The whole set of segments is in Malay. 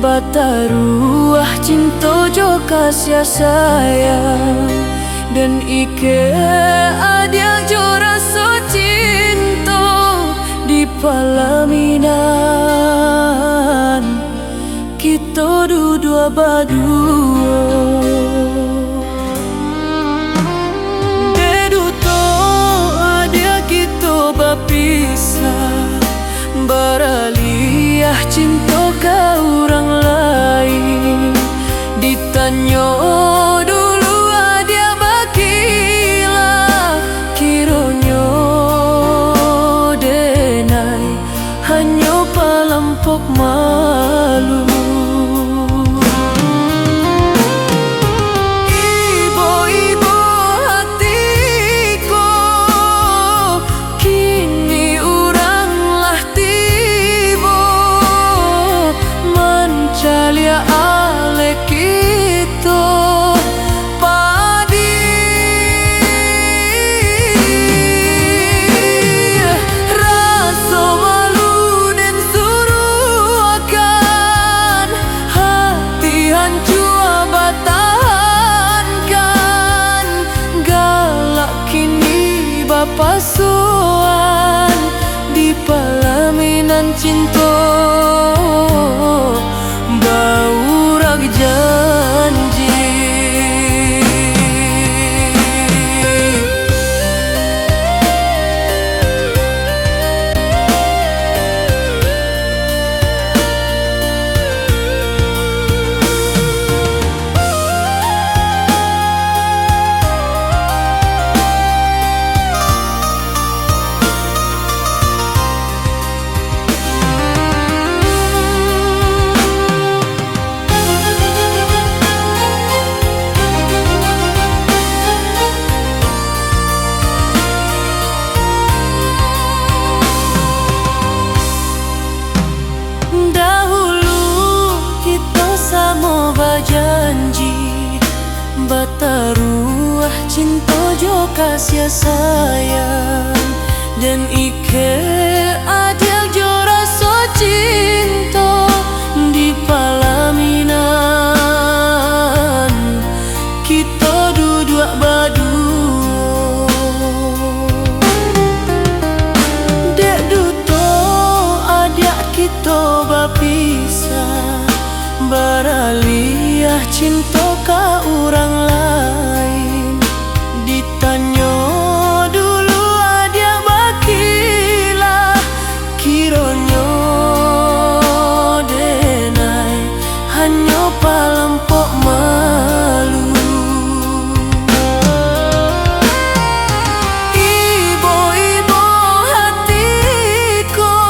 Bataruah cinta jo kasih sayang dan ike adia jo rasa cinta di palaminan kita dua berdua. Deduto adia kita berpisah, beralih cinta ke orang lain. Ditanya dulu adia bakilah, kiranya denai hanya palampok malu. Ibu-ibu hatiku, kini uranglah tiba mencalia ale kita padi. Rasa malu dan suruh akan hati hancur batahankan, galak kini bapasuan di pelaminan cinta baurak janji. Janji bataruah cinta jo kasih sayang dan ike adia jo rasa cinta di palaminan kita duduk berdua. Dek duto adia kita berpisah, beralih cinta ke orang lain. Ditanya dulu adia bakilah, kiranya denai hanya palampok malu. Ibu-ibu hatiku,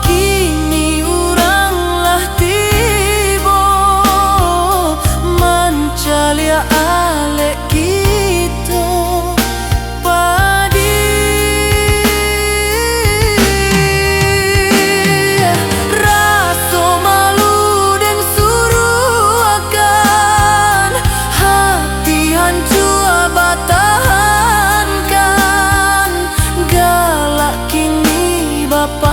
kini uranglah tiba mencalia ale kita padi. Rasa malu dan suruh akan hati hancur batahankan, galak kini bapa